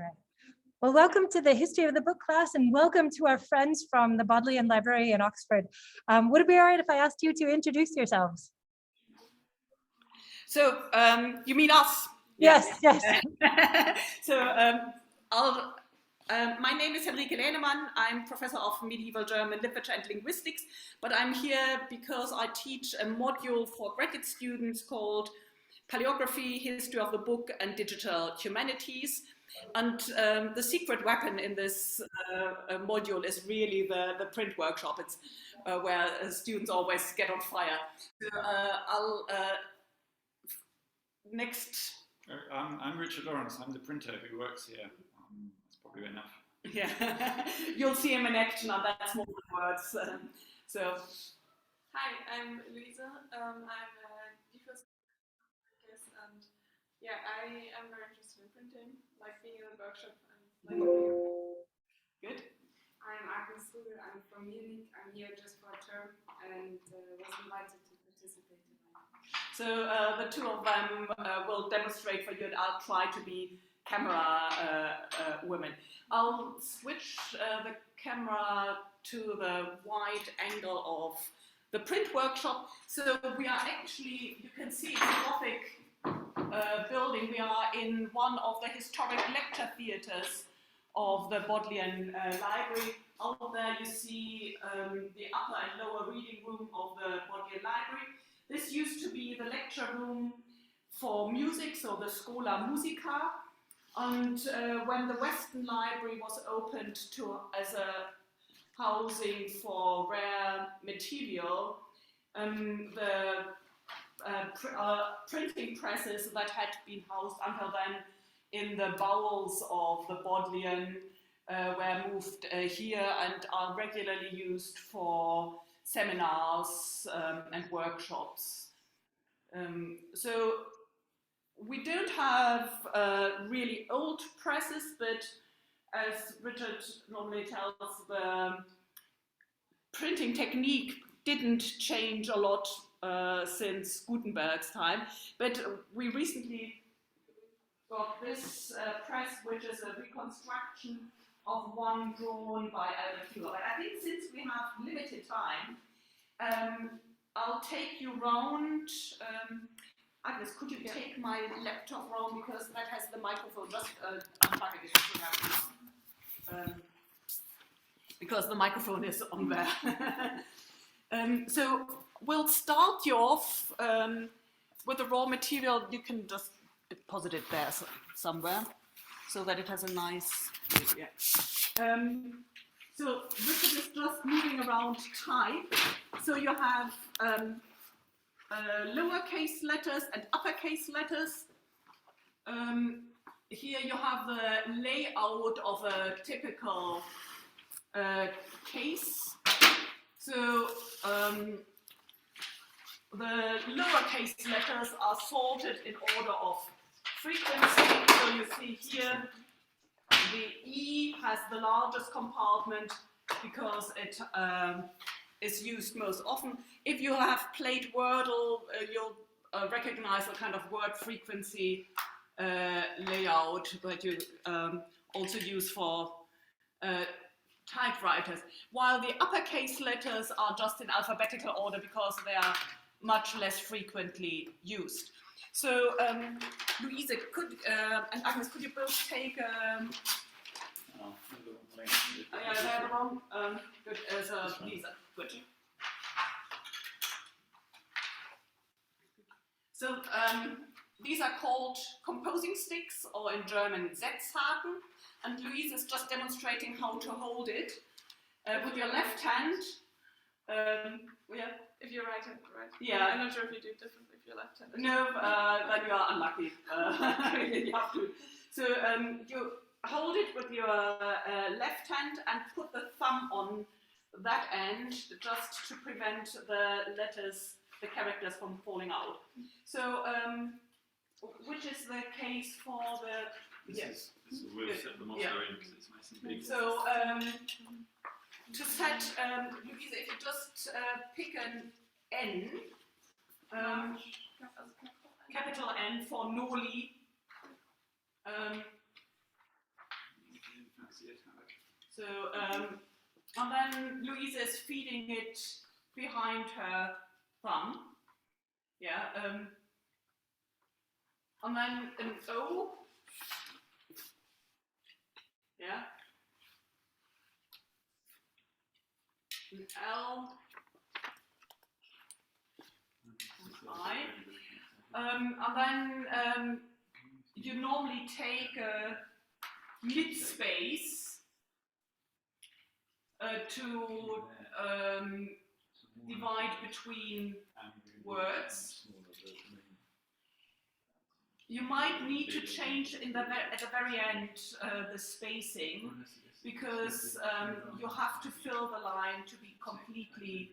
All right. Well, welcome to the History of the Book class, and welcome to our friends from the Bodleian Library in Oxford. Would it be all right if I asked you to introduce yourselves? So, you mean us? Yes, yes. My name is Henrike Lähnemann. I'm professor of medieval German literature and linguistics, but I'm here because I teach a module for graduate students called Paleography, History of the Book, and Digital Humanities. And the secret weapon in this module is really the print workshop. It's where students always get on fire. So, next. I'm Richard Lawrence. I'm the printer who works here. That's probably enough. Yeah, you'll see him in action, and that's more than words. Hi, I'm Luise. I'm the first guest, and yeah, I am very interested in printing, like being in a workshop and like. Good. I'm Agnes Rugel. I'm from Munich. I'm here just for a term and was invited to participate in that. So the two of them will demonstrate for you, and I'll try to be camera women. I'll switch the camera to the wide angle of the print workshop. So we are actually, you can see it's a Gothic building. We are in one of the historic lecture theatres of the Bodleian Library. Out there you see the upper and lower reading room of the Bodleian Library. This used to be the lecture room for music, so the Schola Musica. And when the Western Library was opened as a housing for rare material, the printing presses that had been housed until then in the bowels of the Bodleian were moved here and are regularly used for seminars and workshops. So we don't have really old presses, but as Richard normally tells, the printing technique didn't change a lot since Gutenberg's time. But we recently got this press, which is a reconstruction of one drawn by Albert Fuller. But I think since we have limited time, I'll take you round. Agnes, could you take my laptop round, because that has the microphone? Just unplug it. Because the microphone is on there. So we'll start you off with the raw material. You can just deposit it there somewhere so that it has a nice. Yeah. So Richard is just moving around type. So you have lowercase letters and uppercase letters. Here you have the layout of a typical case. So the lowercase letters are sorted in order of frequency. So you see here the E has the largest compartment because it is used most often. If you have played Wordle, you'll recognize a kind of word frequency layout that you also use for typewriters, while the uppercase letters are just in alphabetical order because they are much less frequently used. So, Luise, and Agnes, could you both take yeah, they're the wrong. Good, Lisa, good. So, these are called composing sticks, or in German, Setzhaken, and Luise is just demonstrating how to hold it with your left hand. Yeah. If you're right-handed, right? Yeah. I'm not sure if you do it differently if you're left-handed. No, then you are unlucky. You have to. So you hold it with your left hand and put the thumb on that end just to prevent the letters, the characters from falling out. So which is the case for the... Yes. So we'll set them also in because it's nice and big. So to set, Luise, if you just pick an N, capital N for Noli, So, and then Luise is feeding it behind her thumb. Yeah. And then an O. Yeah. An L. I. And then you normally take a mid-space to divide between words. You might need to change at the very end the spacing, because you have to fill the line to be completely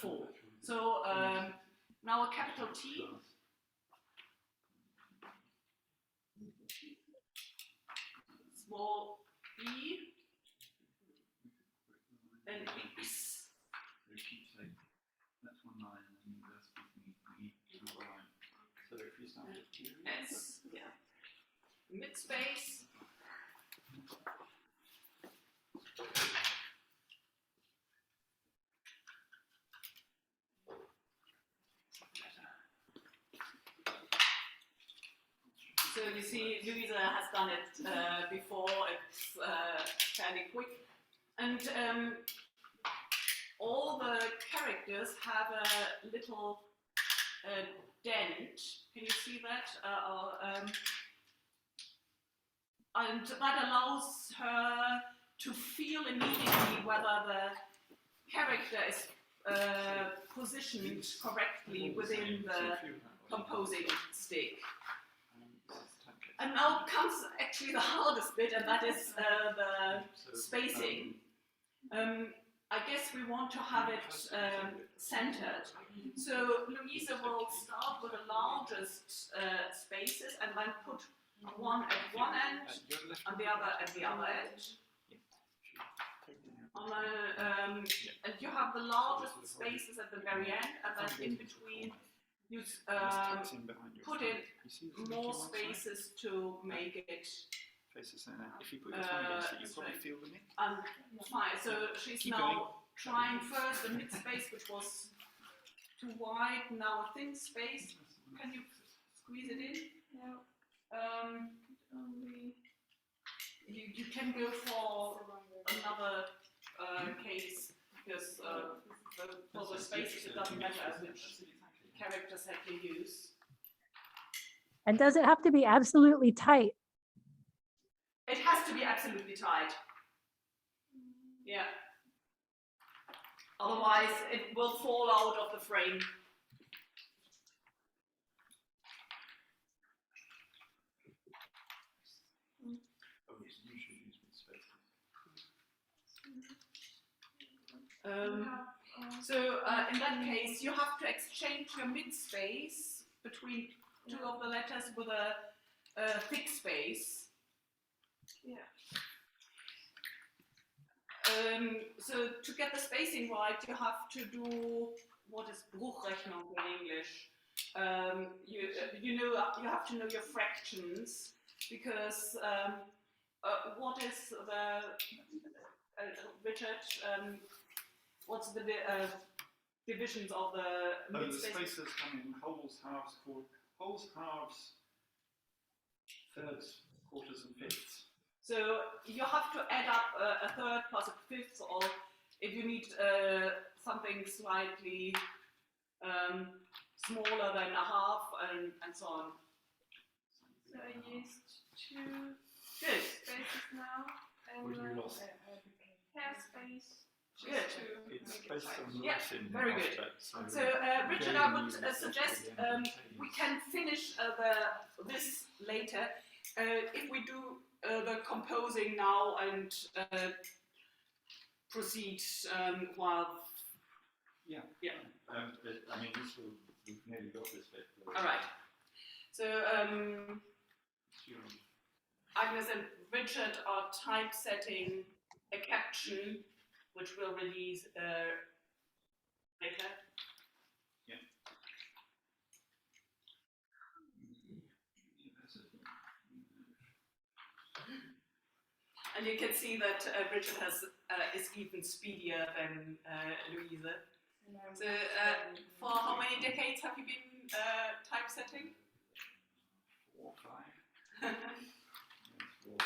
full. So now a capital T. Small e. And X. That's one line, and that's another line. So if you start with S, yeah. Mid-space. So you see, Luise has done it before. It's fairly quick. And all the characters have a little dent. Can you see that? And that allows her to feel immediately whether the character is positioned correctly within the composing stick. And now comes actually the hardest bit, and that is the spacing. I guess we want to have it centered. So Luise will start with the largest spaces and then put one at one end and the other at the other end. And you have the largest spaces at the very end, and then in between you put in more spaces to make it. If you put your tongue against it, you probably feel the nick. Fine. So she's now trying first a mid space, which was too wide. Now a thin space. Can you squeeze it in? No. You can go for another case, because for the spaces it doesn't matter which character set you use. And does it have to be absolutely tight? It has to be absolutely tight. Yeah. Otherwise, it will fall out of the frame. So in that case, you have to exchange your mid-space between two of the letters with a thick space. Yeah. So to get the spacing right, you have to do what is Bruchrechnung in English. You have to know your fractions, because what is the Richard? What's the divisions of the The mid-space? spaces come in wholes, halves, thirds, quarters, and fifths. So you have to add up a third plus a fifth, or if you need something slightly smaller than a half, and so on. So I used two Good. spaces now, and What have you lost? hair space. Good. It's based on Yeah, Latin. very good. Aspect, So Richard, I would suggest we can finish this later if we do the composing now and proceed while. Yeah. Yeah. I mean, we've nearly got this bit. All right. So Agnes and Richard are typesetting a caption, which we'll release later. Yeah. And you can see that Richard is even speedier than Luise. So, for how many decades have you been typesetting? 4 or 5. 4 or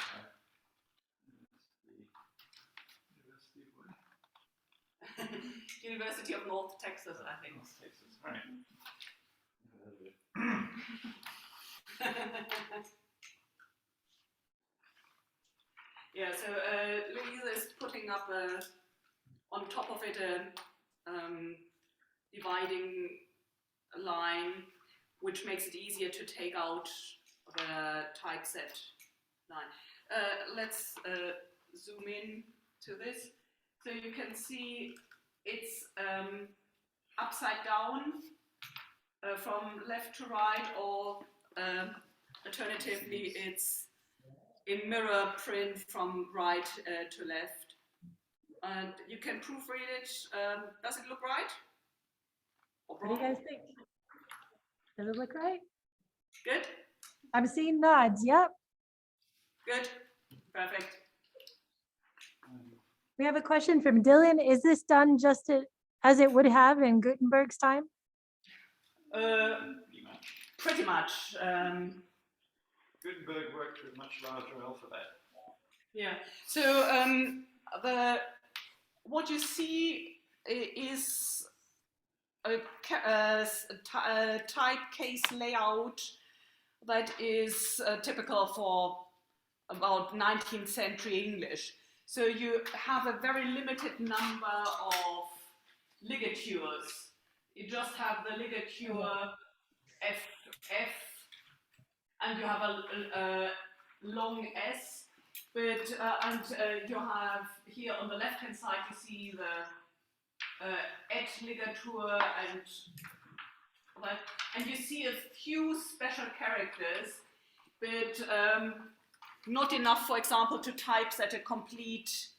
5. University of North Texas, I think. North Texas, right. Yeah, so Luise is putting up on top of it a dividing line, which makes it easier to take out the typeset line. Let's zoom in to this. So you can see it's upside down from left to right, or alternatively it's in mirror print from right to left. And you can proofread it. Does it look right? Or What do you guys think? Does it look right? Good? I'm seeing nods. Yep. Good. Perfect. We have a question from Dylan. Is this done just as it would have in Gutenberg's time? Pretty much. Gutenberg worked with much larger alphabet. Yeah. So what you see is a type case layout that is typical for about 19th century English. So you have a very limited number of ligatures. You just have the ligature F, and you have a long S, but you have here on the left-hand side you see the et ligature and you see a few special characters, but not enough, for example, to typeset a complete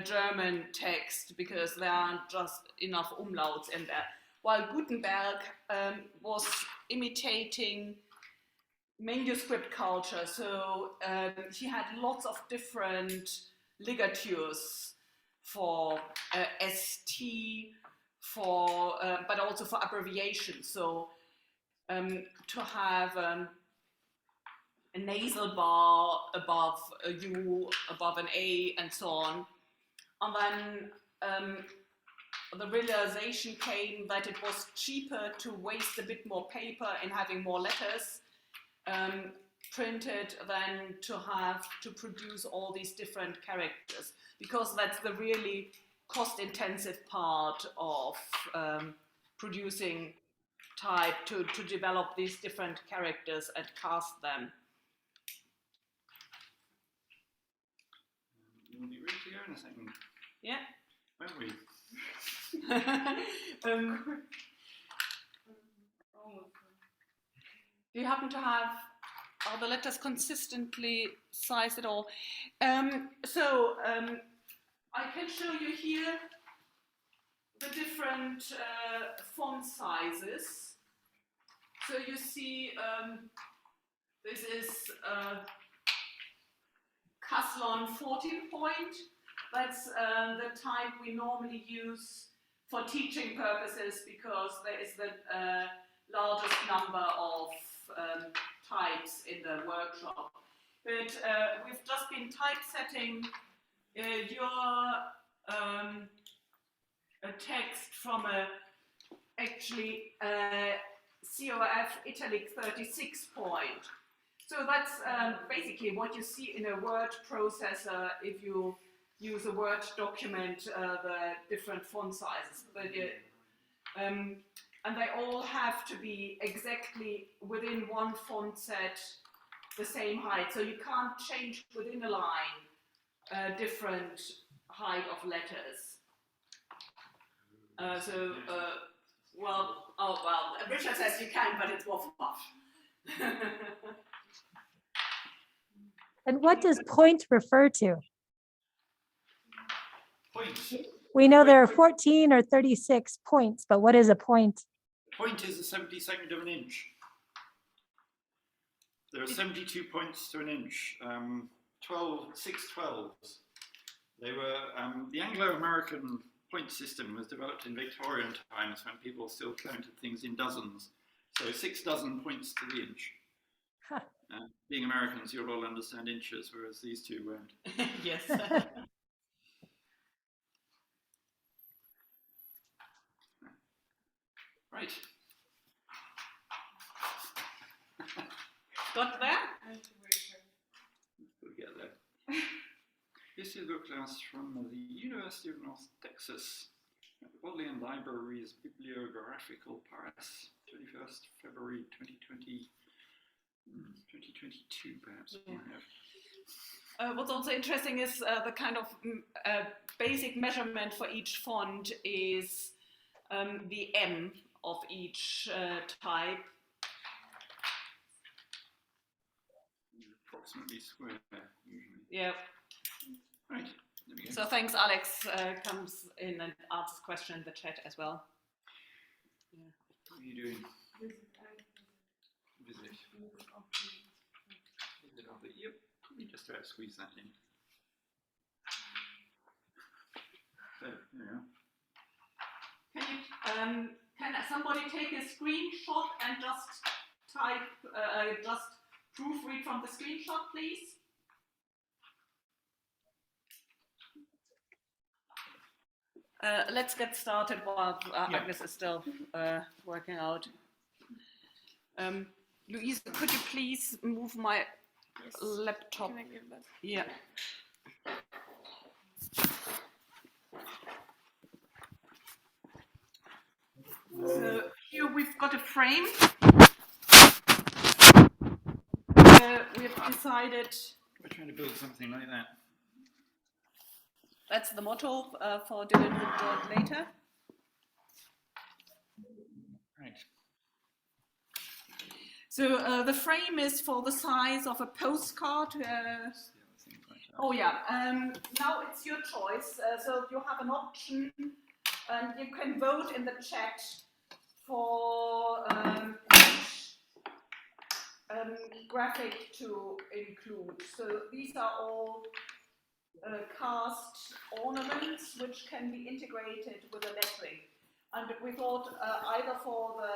German text, because there aren't just enough umlauts in there. While Gutenberg was imitating manuscript culture, so he had lots of different ligatures for ST, for but also for abbreviations. So to have a nasal bar above a U, above an A, and so on. And then the realization came that it was cheaper to waste a bit more paper in having more letters printed than to have to produce all these different characters, because that's the really cost-intensive part of producing type, to develop these different characters and cast them. Will you read here in a second? Yeah. Won't we? Do you happen to have, are the letters consistently sized at all? I can show you here the different font sizes. So you see this is Caslon 14 point. That's the type we normally use for teaching purposes, because there is the largest number of types in the workshop. But we've just been typesetting your a text from actually COF Italic 36 point. So that's basically what you see in a word processor if you use a Word document, the different font sizes. But, and they all have to be exactly within one font set, the same height. So you can't change within a line different height of letters. Richard says you can, but it's waffle puff. And what does point refer to? Point. We know there are 14 or 36 points, but what is a point? Point is a 72nd of an inch. There are 72 points to an inch. six 12s. They were, the Anglo-American point system was developed in Victorian times when people still counted things in dozens. So 6 dozen points to the inch. Huh. Being Americans, you'll all understand inches, whereas these two won't. Yes. Right. Got there? I have to wait for We'll get there. This is a class from the University of North Texas, at the Bodleian Libraries Bibliographical Press, 21st February 2020, 2022 perhaps. Yeah. What's also interesting is the kind of basic measurement for each font is the M of each type. Approximately square, usually. Yeah. Right. There we go. So thanks, Alex comes in and asks question in the chat as well. Yeah. What are you doing? visit. Visit. Visit of the, yep. Let me just try to squeeze that in. So, there you are. Can somebody take a screenshot and just type, just proofread from the screenshot, please? Let's get started while Agnes is still working out. Luise, could you please move my laptop? Can I give that? Yeah. So here we've got a frame. We have decided We're trying to build something like that. that's the motto for doing it later. Right. So the frame is for the size of a postcard. Oh yeah, now it's your choice. So you have an option and you can vote in the chat for each graphic to include. So these are all cast ornaments which can be integrated with a lettering. And we thought either for the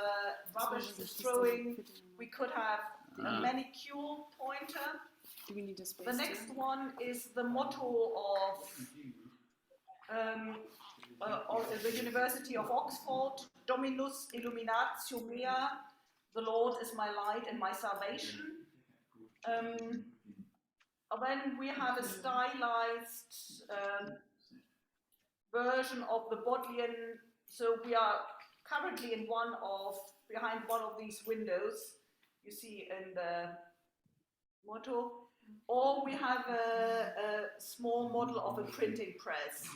rubbish throwing, we could have a manicule pointer. Do we need a space? The next one is the motto of the University of Oxford, Dominus illuminatio mea, the Lord is my light and my salvation. Then we have a stylized version of the Bodleian. So we are currently in behind one of these windows you see in the motto, or we have a small model of a printing press.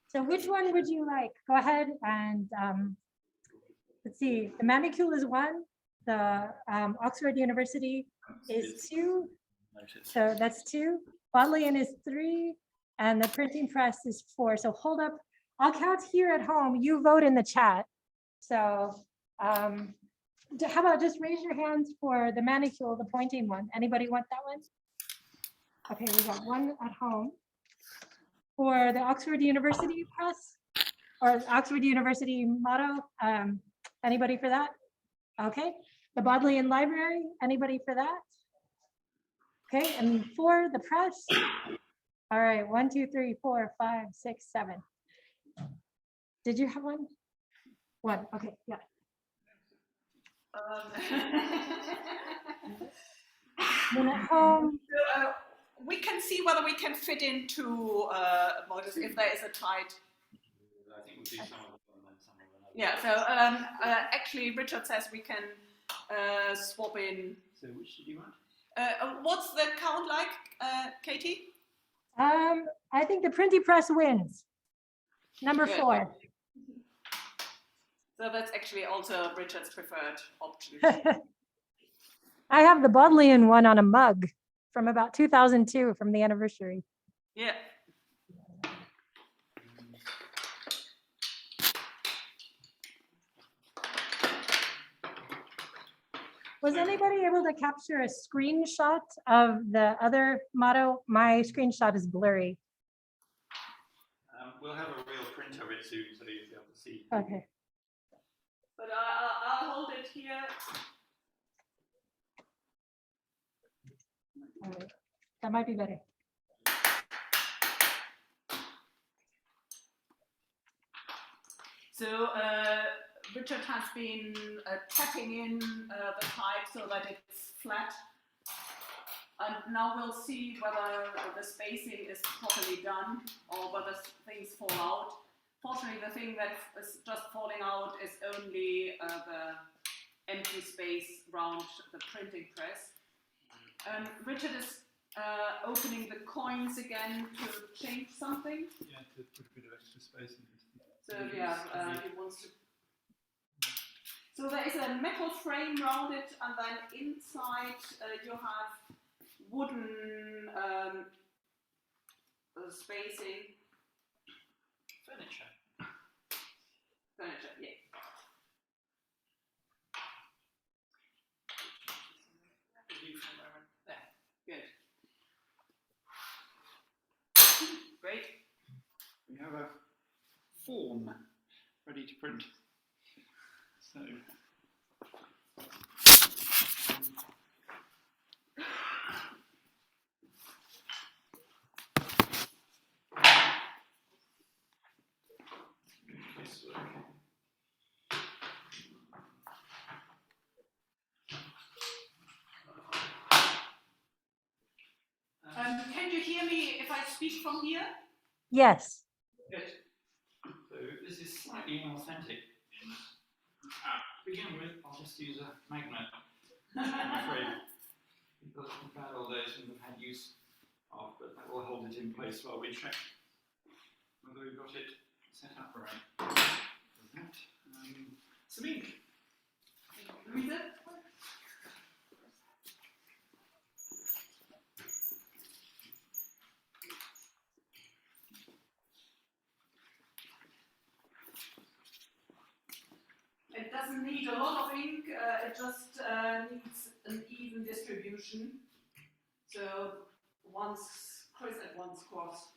So which one would you like? Go ahead and let's see. The manicule is 1. The Oxford University is 2. So that's 2. Bodleian is 3. And the printing press is 4. So hold up. I'll count here at home. You vote in the chat. So how about just raise your hands for the manicule, the pointing one. Anybody want that one? Okay, we got 1 at home. For the Oxford University press or Oxford University motto, anybody for that? Okay, the Bodleian Library, anybody for that? Okay, and for the press, all right, 1, 2, 3, 4, 5, 6, 7. Did you have one? 1, okay, yeah. Then at home. We can see whether we can fit into models if there is a tight. I think we'll do some of them and some of them. Yeah, so actually Richard says we can swap in. So which did you want? What's the count like, Katie? I think the printing press wins. Number Good. 4. So that's actually also Richard's preferred option. I have the Bodleian one on a mug from about 2002 from the anniversary. Yeah. Was anybody able to capture a screenshot of the other motto? My screenshot is blurry. We'll have a real print of it soon, so you'll be able to see. Okay. But I'll hold it here. All right. That might be better. So Richard has been tapping in the type so that it's flat. And now we'll see whether the spacing is properly done or whether things fall out. Fortunately, the thing that is just falling out is only the empty space around the printing press. Richard is opening the coins again to change something. Yeah, to put a bit of extra space in this. So yeah, he wants to. So there is a metal frame around it, and then inside you have wooden spacing. Furniture. Furniture, yeah. There. Good. Great. We have a form ready to print. So. This work. Can you hear me if I speak from here? Yes. Good. So this is slightly inauthentic. To begin with, I'll just use a magnet, I'm afraid, because we've had all those and we've had use of, but that will hold it in place while we check whether we've got it set up right. For that, some ink. Luise? It doesn't need a lot of ink, it just needs an even distribution. So once Chris and once Cross.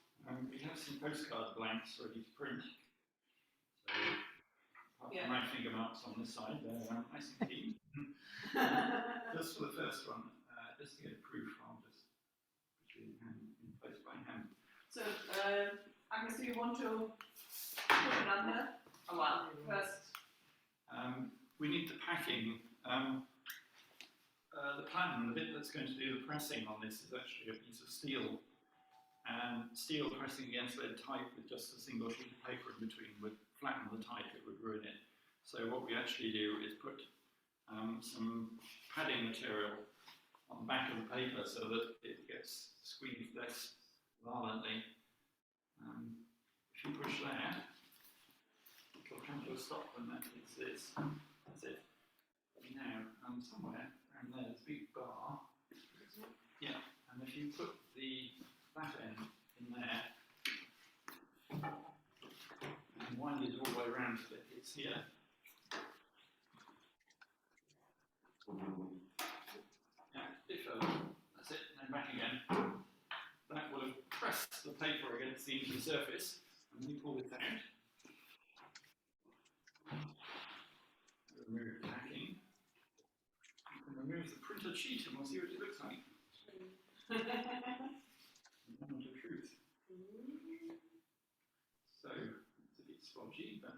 We have some postcard blanks ready to print. So, apart from my finger marks on this side, they're nice and clean. Just for the first one, just to get proof, I'll just put it in place by hand. So, Agnes, do you want to put it under? Oh, well, first. We need the packing. The platen, the bit that's going to do the pressing on this is actually a piece of steel. And steel pressing against lead type with just a single sheet of paper in between would flatten the type, it would ruin it. So what we actually do is put some padding material on the back of the paper so that it gets squeezed less violently. If you push there, it'll come to a stop when that hits this. That's it. Now, somewhere around there, there's a big bar. Yeah, and if you put that end in there and wind it all the way around so that it's here. Yeah, that's it, and then back again. That will have pressed the paper against the inky surface, and we pull it out. Remove the packing. You can remove the printed sheet and we'll see what it looks like. Moment of truth. So it's a bit spodgy, but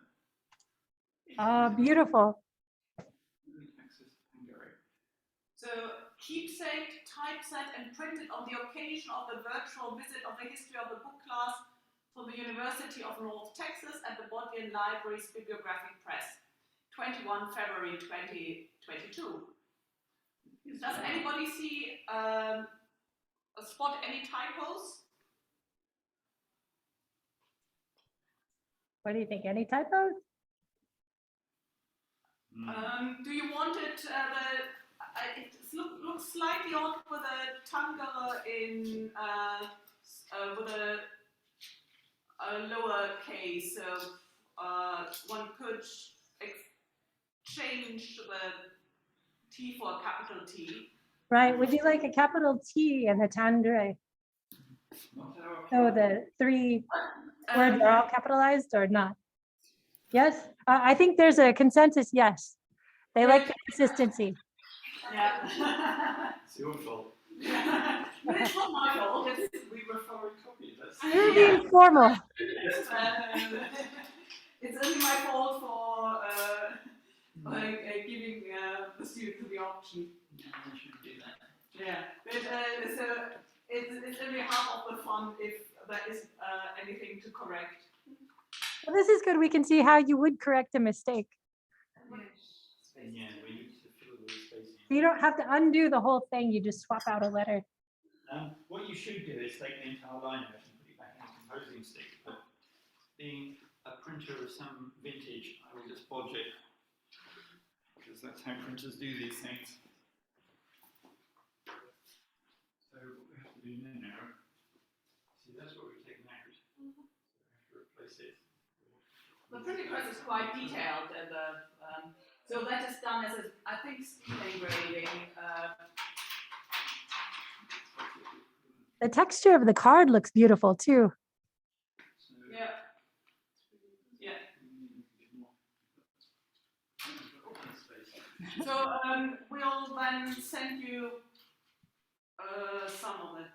Beautiful. So keepsake, typeset and printed on the occasion of the virtual visit of the History of the Book class for the University of North Texas at the Bodleian Libraries Bibliographical Press, 21 February 2022. Does anybody see spot any typos? What do you think? Any typos? Do you want it? It looks slightly odd with a tangere in with a lower case. So one could change the T for a capital T. Right, would you like a capital T and a tendre? Not our So the three words are all capitalized or not? Yes, I think there's a consensus, yes. They like the consistency. Yeah. It's your fault. But it's not my fault. We were photocopied. That's You're being formal. It's only my fault for giving the student the option. we should do that. Yeah, but so it's only half of the fun if there is anything to correct. Well, this is good. We can see how you would correct a mistake. Yeah, we need to fill the spacing. You don't have to undo the whole thing. You just swap out a letter. What you should do is take the entire line out and put it back in a composing stick. But being a printer of some vintage, I will just bodge it because that's how printers do these things. So what we have to do now, see that's what we've taken out. So we have to replace it. The printing press is quite detailed, and so that is done as a, I think, steel engraving. The texture of the card looks beautiful too. So, Yeah. Yeah. So we'll then send you some of it.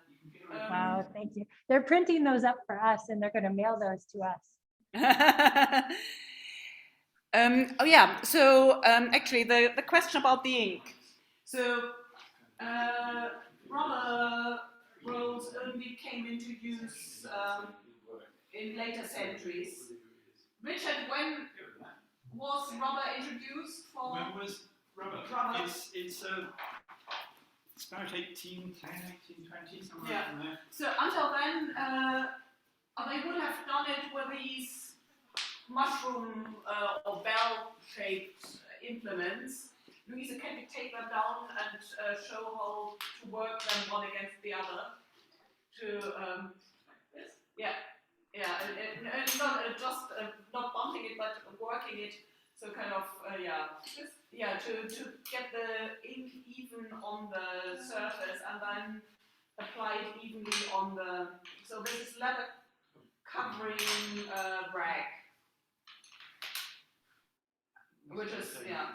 Wow, thank you. They're printing those up for us and they're going to mail those to us. Oh yeah, so actually the question about the ink. So rubber rolls only came into use in later centuries. Richard, when was rubber introduced for? When was rubber? Rubber. It's about 1810, 1820, somewhere Yeah. from there. So until then, they would have done it with these mushroom or bell-shaped implements. Luise, can you take them down and show how to work them one against the other? To yeah, and not just not bumping it, but working it. So kind of to get the ink even on the surface and then apply it evenly on the. So this is leather covering rag. Which is, yeah.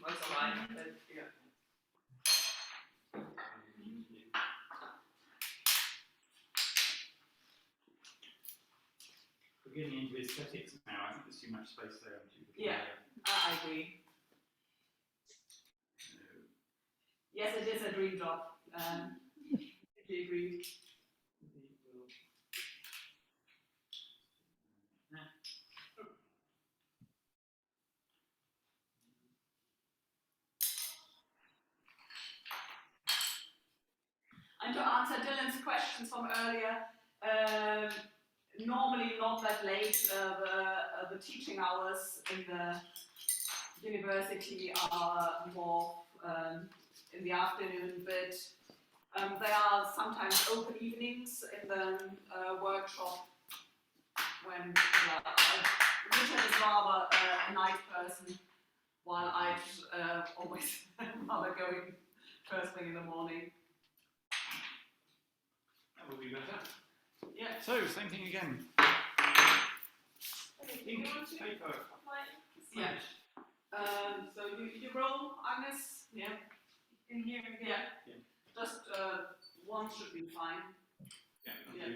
That's alright, but yeah. We're getting into aesthetics now. I think there's too much space there. Yeah, I agree. Yes, it is a dream job. I agree. And to answer Dylan's questions from earlier, normally not that late. The teaching hours in the university are more in the afternoon, but there are sometimes open evenings in the workshop when Richard is rather a night person, while I'd always rather going first thing in the morning. That will be better. Yeah. So, same thing again. Ink, paper. Yeah. So you roll, Agnes? Yeah. In here? Yeah. Just one should be fine. Yeah.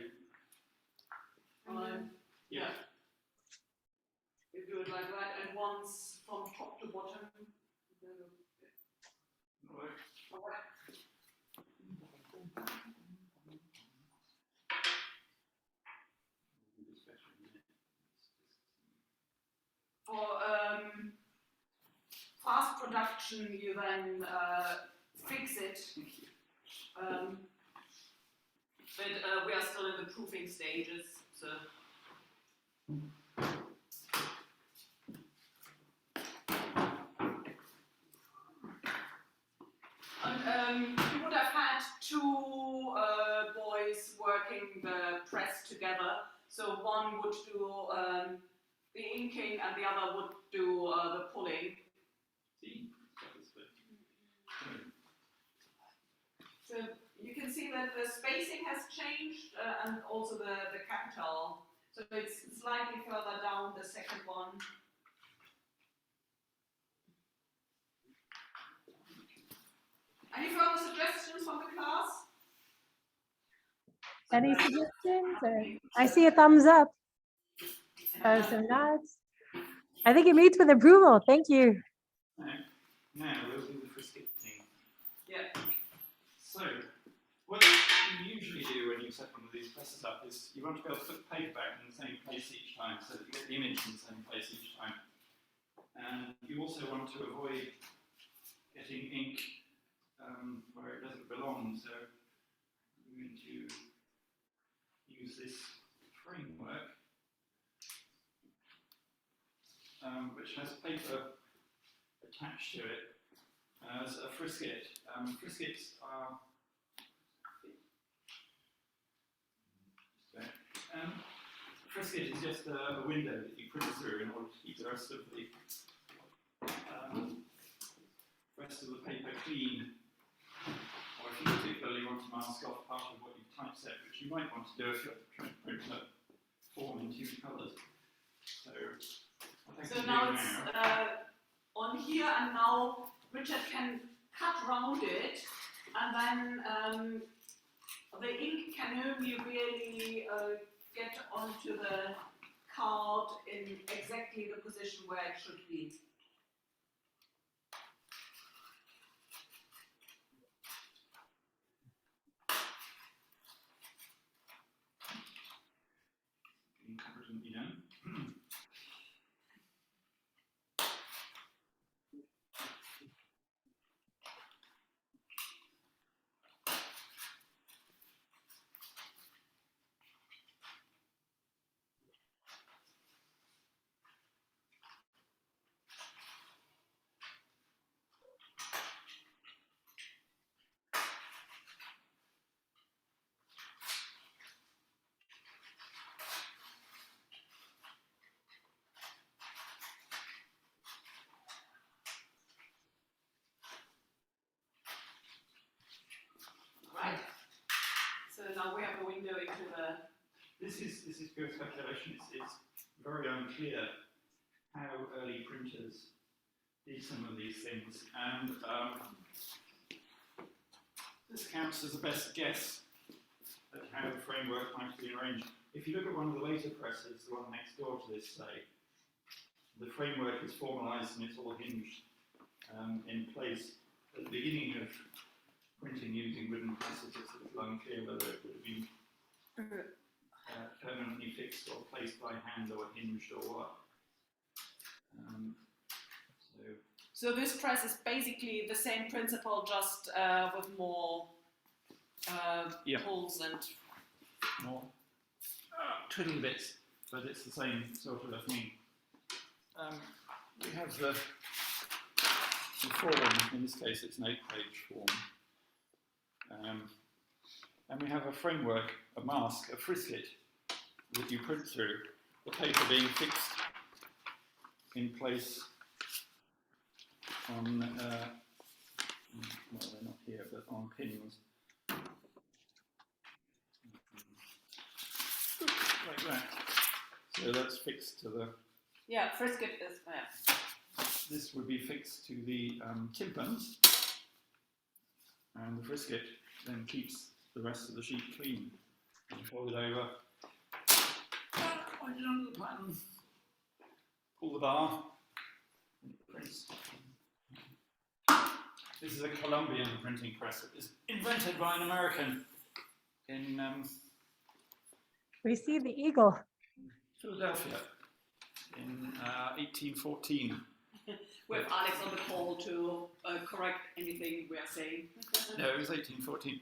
Yeah. You do it like that, and once from top to bottom. For fast production, you then fix it. But we are still in the proofing stages, so. And you would have had two boys working the press together. So one would do the inking and the other would do the pulling. See? the spacing has changed and also the capital. So it's slightly further down, the second one. Any further suggestions from the class? Any suggestions? I see a thumbs up. Some nods. I think it meets with approval. Thank you. Now we'll do the frisket thing. Yeah. So, what you usually do when you set one of these presses up is you want to be able to put the paper back in the same place each time so that you get the image in the same place each time. And you also want to avoid getting ink where it doesn't belong. So I'm going to use this framework which has paper attached to it as a frisket. Friskets are frisket is just a window that you print through in order to keep the rest of the paper clean. Or if you particularly want to mask off part of what you've typeset, which you might want to do if you're trying to print a form in two colours. So now it's on here, and now Richard can cut around it, and then the ink can only really get onto the card in exactly the position where it should be. Right. So now we have a window into the. This is pure speculation. It's very unclear how early printers did some of these things, and this counts as the best guess at how the framework might have been arranged. If you look at one of the later presses, the one next door to this, say, the framework is formalised and it's all hinged in place. At the beginning of printing using wooden presses, it's a little unclear whether it would have been permanently fixed or placed by hand or hinged or what. So this press is basically the same principle, just with more holes and more twiddly bits, but it's the same sort of a thing. We have the form, in this case it's an 8-page form. And we have a framework, a mask, a frisket that you print through, the paper being fixed in place on, well, they're not here, but on pins. Like that. So that's fixed to the... Yeah, frisket is there. This would be fixed to the tympans, and the frisket then keeps the rest of the sheet clean. You fold it over, point it under the pattern, pull the bar, and it prints. This is a Colombian printing press. It was invented by an American in We see the eagle. Philadelphia in 1814. We have Alex on the call to correct anything we are saying. No, it was 1814.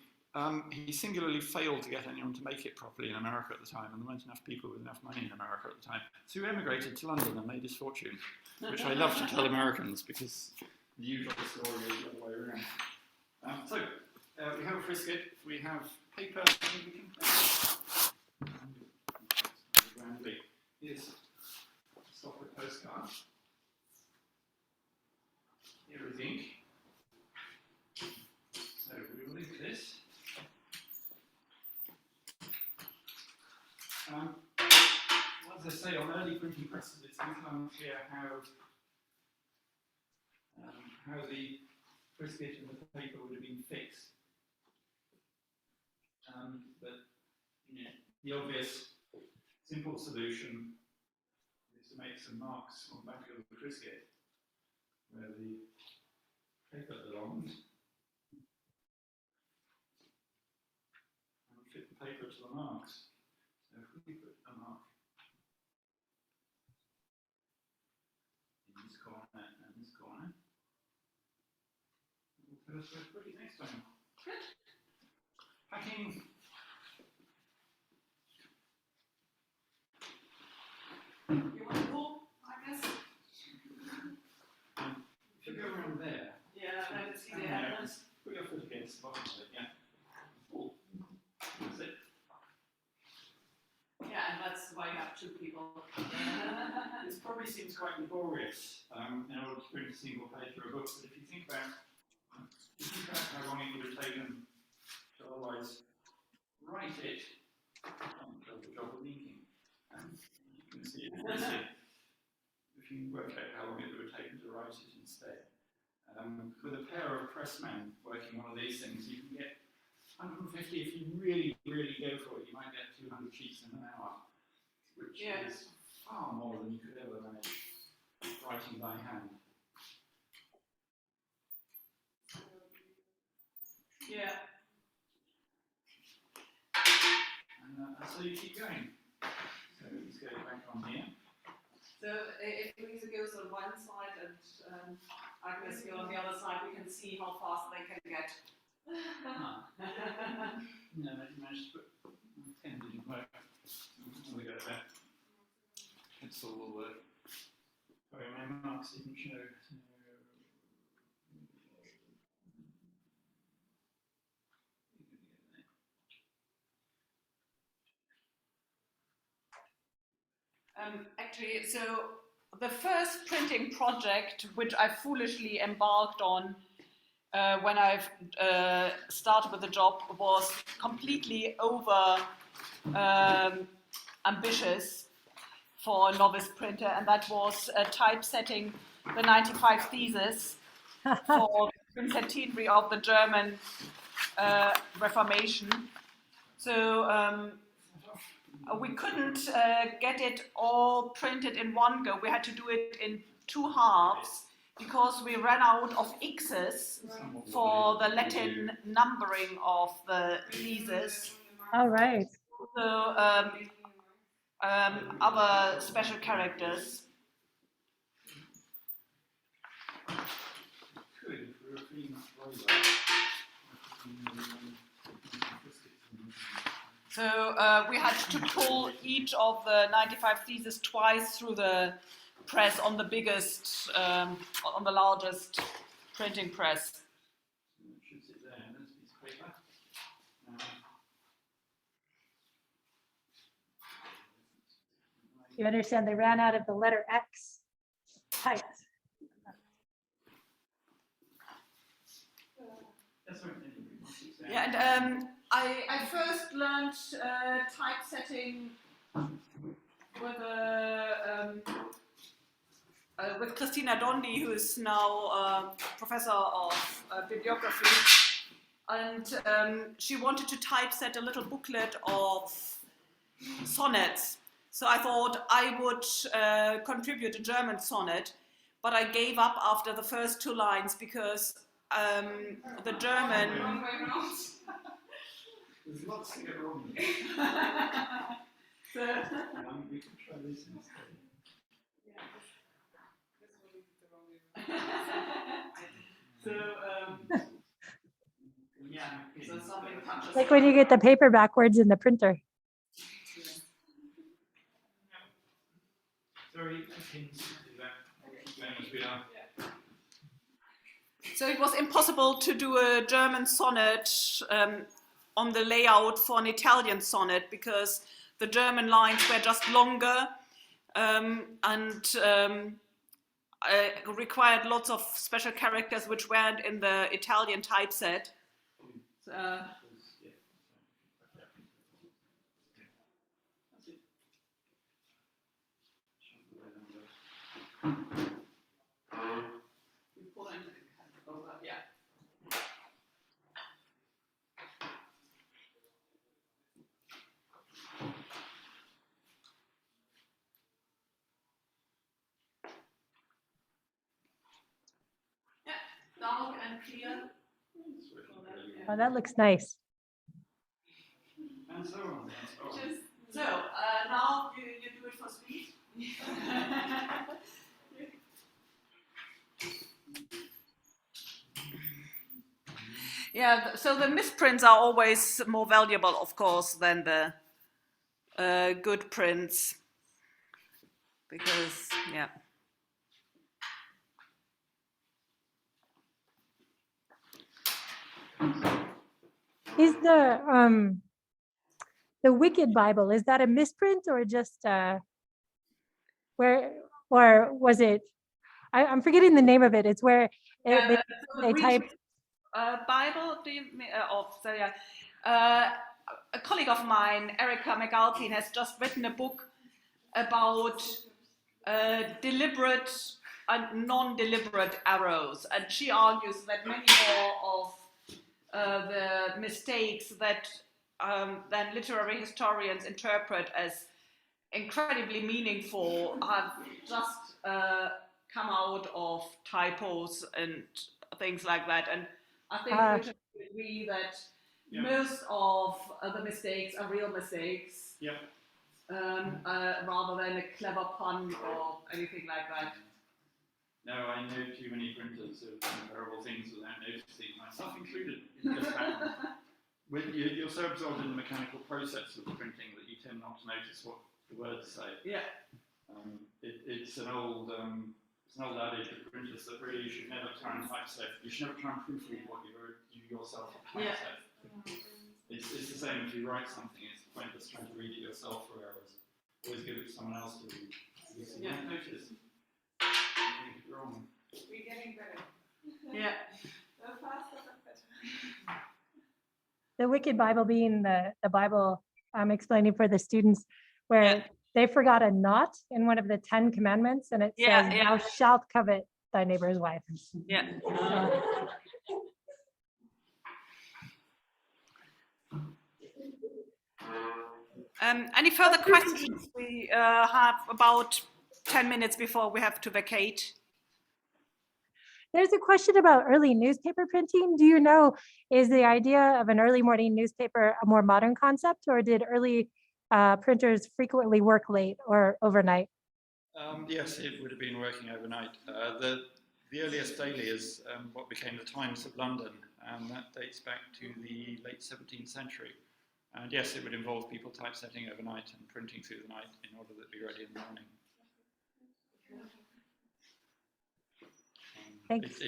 He singularly failed to get anyone to make it properly in America at the time, and there weren't enough people with enough money in America at the time. So he emigrated to London and made his fortune, which I love to tell Americans because the usual story is the other way around. We have a frisket, we have paper, and we can here's a stopper postcard. Here is ink. So we will link this. early printing presses, it's a little unclear how the frisket and the paper would have been fixed. But you know, the obvious simple solution is to make some marks on the back of the frisket where the paper belongs, and fit the paper to the marks. So if we put a mark in this corner and this corner, it will tell us where to put it next time. Good. Packing. You want to go, Agnes? If you go around there, Yeah, I can see the yeah, evidence. put your foot against the bottom of it, yeah. Oh, that's it. Yeah, and that's why you have two people. This probably seems quite laborious in order to print a single page or a book, but if you think about how long it would have taken to otherwise write it, does the job of inking. You can see it easy if you work out how long it would have taken to write it instead. With a pair of pressmen working one of these things, you can get 150 if you really, really go for it. You might get 200 sheets in an hour, which is far more than you could ever manage writing by hand. Yeah. And so you keep going. So let's go back on here. So if Luise goes on one side and Agnes goes on the other side, we can see how fast they can get. No, I managed to put 10 didn't work. We got that. Pencil will work. Sorry, my marks didn't show. Actually, so the first printing project which I foolishly embarked on when I started with the job was completely over ambitious for a novice printer, and that was typesetting the 95 Theses for the centenary of the German Reformation. So we couldn't get it all printed in one go. We had to do it in two halves because we ran out of X's for the Latin numbering of the theses. All right. So other special characters. Good, if we were feeling much So we had to pull each of the 95 Theses twice through the press on the biggest, on the largest printing press. it should sit there, and this piece of paper. You understand they ran out of the letter X typed. That's right. Yeah, and I first learned typesetting with Christina Dondi, who is now professor of bibliography, and she wanted to typeset a little booklet of sonnets. So I thought I would contribute a German sonnet, but I gave up after the first two lines because the German. Wrong way around. There's lots to get wrong. So, We can try this instead. Yeah, this will be the wrong way around. so yeah, so something touches. Like when you get the paper backwards in the printer. Sorry, I can do that. Keep going as we are. So it was impossible to do a German sonnet on the layout for an Italian sonnet because the German lines were just longer and required lots of special characters which weren't in the Italian typeset. and clear. It's working really well. Oh, that looks nice. And so on. And so on. So now you do it for speed. Yeah, so the misprints are always more valuable, of course, than the good prints, because, yeah. Is the Wicked Bible, is that a misprint or just where, or was it, I'm forgetting the name of it. It's where Yeah, they type. Bible, do you mean, a colleague of mine, Erika McAlpine, has just written a book about deliberate and non-deliberate errors, and she argues that many more of the mistakes that then literary historians interpret as incredibly meaningful have just come out of typos and things like that. And I think Richard would agree that most of the mistakes are real mistakes, rather than a clever pun or anything like that. No, I know too many printers who have done terrible things without noticing, myself included. It just happens. You're so absorbed in the mechanical process of the printing that you tend not to notice what the words say. Yeah. It's an old adage of printers that really you should never try and typeset. You should never try and proofread what you yourself typeset. Yeah. It's the same if you write something. It's pointless trying to read it yourself for errors. Always give it to someone else to read. You might notice. Wrong. We're getting better. Yeah. The faster the better. The Wicked Bible being the Bible I'm explaining for the students, where they forgot a not in one of the 10 commandments, and it says, thou shalt covet thy neighbor's wife. Yeah. Any further questions? We have about 10 minutes before we have to vacate. There's a question about early newspaper printing. Do you know, is the idea of an early morning newspaper a more modern concept, or did early printers frequently work late or overnight? Yes, it would have been working overnight. The earliest daily is what became the Times of London, and that dates back to the late 17th century. And yes, it would involve people typesetting overnight and printing through the night in order that it be ready in the morning. Thanks.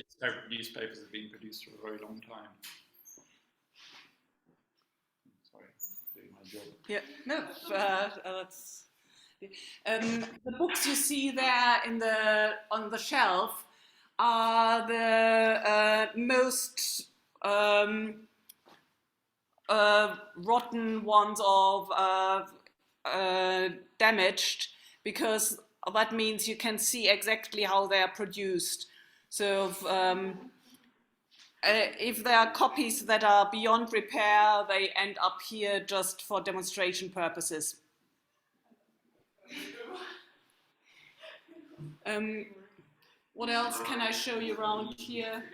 Newspapers have been produced for a very long time. Sorry, I'm doing my job. Yeah, no, that's... the books you see there on the shelf are the most rotten ones of damaged, because that means you can see exactly how they are produced. So if there are copies that are beyond repair, they end up here just for demonstration purposes. What else can I show you around here?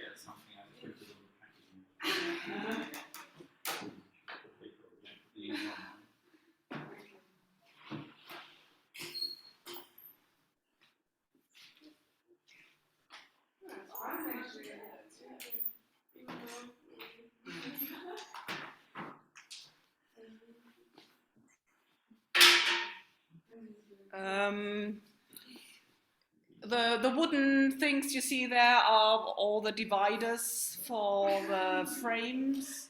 The wooden things you see there are all the dividers for the frames.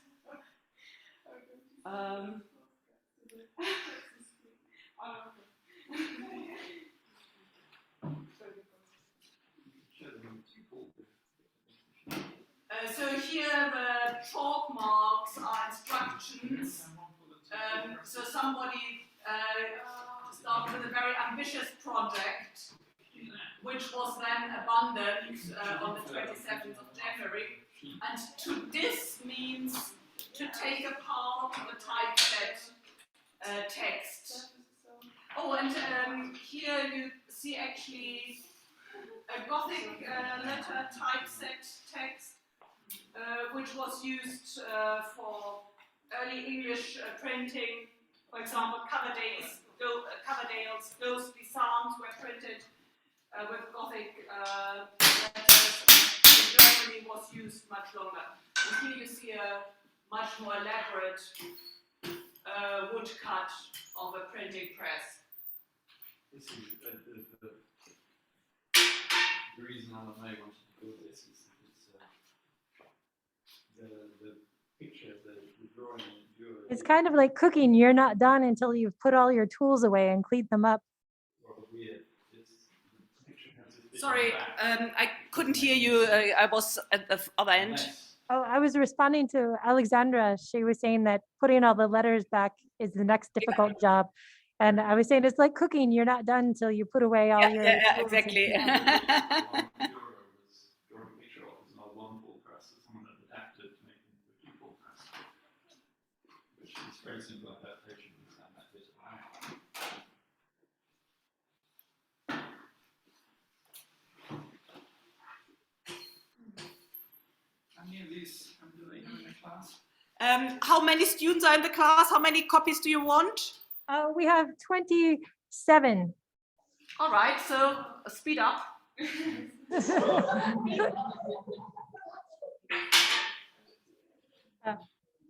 So here the chalk marks are instructions. So somebody started with a very ambitious project, which was then abandoned on the 27th of January. And to this means to take apart the typeset text. Oh, and here you see actually a Gothic letter typeset text. which was used for early English printing. For example, Coverdale's ghostly psalms were printed with Gothic letters. In Germany was used much longer. And here you see a much more elaborate woodcut of a printing press. This is the reason Alan May wanted to do this is the picture, the drawing. It's kind of like cooking. You're not done until you've put all your tools away and cleaned them up. Weird. Sorry, I couldn't hear you. I was at the other end. Oh, I was responding to Alexandra. She was saying that putting all the letters back is the next difficult job. And I was saying it's like cooking. You're not done until you put away all your tools and exactly. Very simple adaptation and that bit of How many of these do they have in the class? How many students are in the class? How many copies do you want? we have 27. All right, so speed up.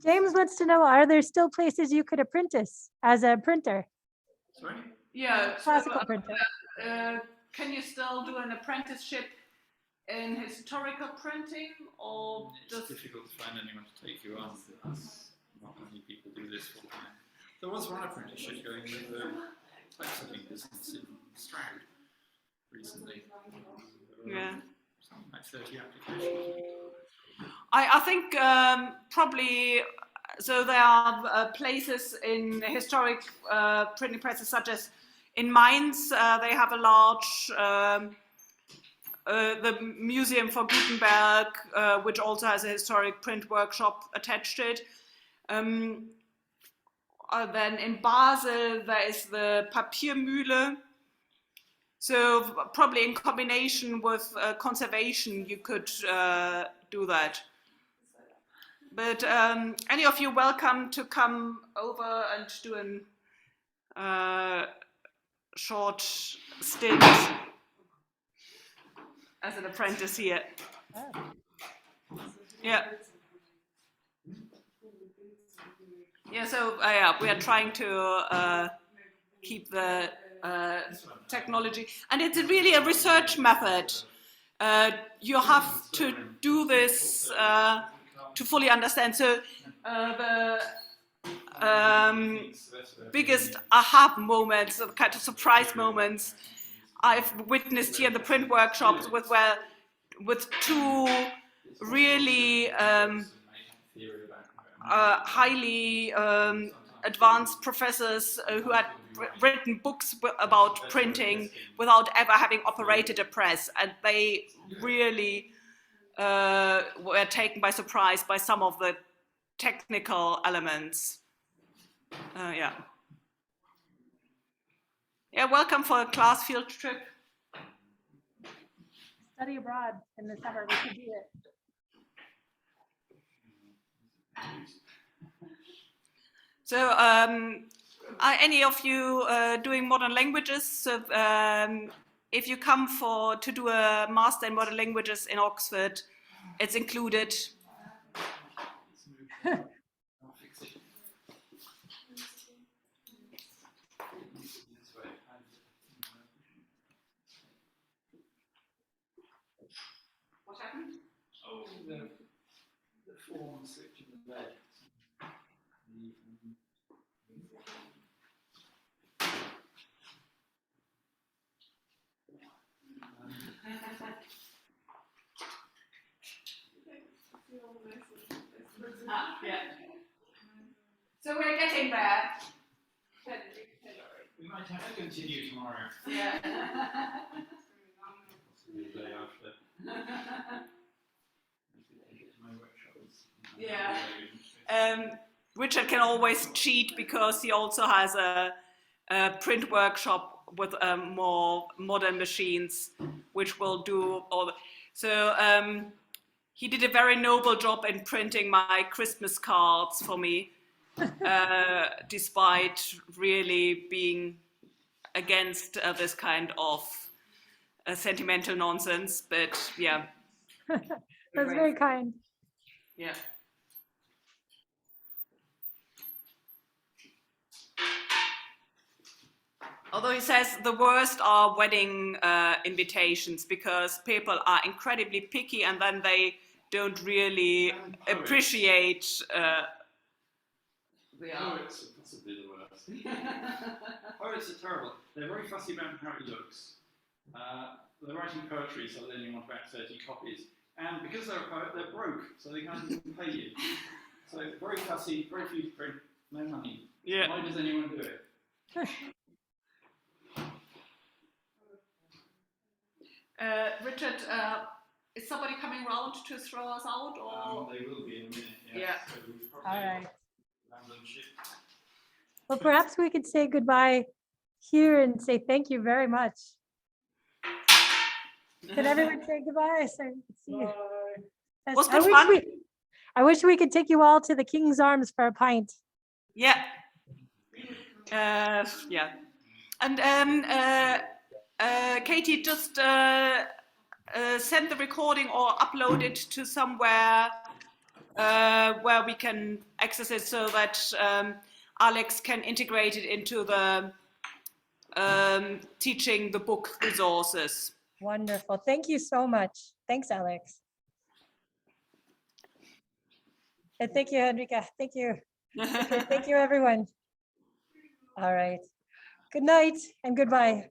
James wants to know, are there still places you could apprentice as a printer? Sorry? Yeah, Classical printer. Can you still do an apprenticeship in historical printing, or It's just difficult to find anyone to take you on. Not many people do this full time. There was one apprenticeship going with the typesetting business in Stroud recently. yeah? Something like 30 applications. I think probably, so there are places in historic printing presses, such as in Mainz. They have a large, the Museum for Gutenberg, which also has a historic print workshop attached to it. Then in Basel, there is the Papiermühle. So probably in combination with conservation, you could do that. But any of you welcome to come over and do a short stint as an apprentice here. Yeah. Yeah, so we are trying to keep the technology, and it's really a research method. You have to do this to fully understand. So the biggest aha moments, the kind of surprise moments I've witnessed here in the print workshops with two really highly advanced professors who had written books about printing without ever having operated a press, and they really were taken by surprise by some of the technical elements. Yeah, welcome for a class field trip. Study abroad in the summer, we should do it. So, are any of you doing modern languages? So, if you come to do a master in modern languages in Oxford, it's included. What happened? Oh, the form switch in the bed. Yeah. So we're getting there. We might have to continue tomorrow. Yeah. Possibly the day after. Yeah. Richard can always cheat because he also has a print workshop with more modern machines, which will do all the. So he did a very noble job in printing my Christmas cards for me, despite really being against this kind of sentimental nonsense. But yeah. That's very kind. Yeah. Although he says the worst are wedding invitations, because people are incredibly picky and then they don't really appreciate. Poets are possibly the worst. Poets are terrible. They're very fussy about how it looks. They're writing poetry, so they only want about 30 copies. And because they're a poet, they're broke, so they can't even pay you. So very fussy, very few to print, no money. Yeah. Why does anyone do it? Richard, is somebody coming round to throw us out, or? They will be in a minute. Yeah. So we'll All probably right. random shift. Well, perhaps we could say goodbye here and say thank you very much. Can everyone say goodbye? So we can see you. Yes, Was good fun. I wish we could take you all to the King's Arms for a pint. Yeah. Yeah. And Katie, just send the recording or upload it to somewhere where we can access it, so that Alex can integrate it into the teaching the book resources. Wonderful. Thank you so much. Thanks, Alex. And thank you, Henrike. Thank you. Okay, thank you, everyone. All right. Good night and goodbye.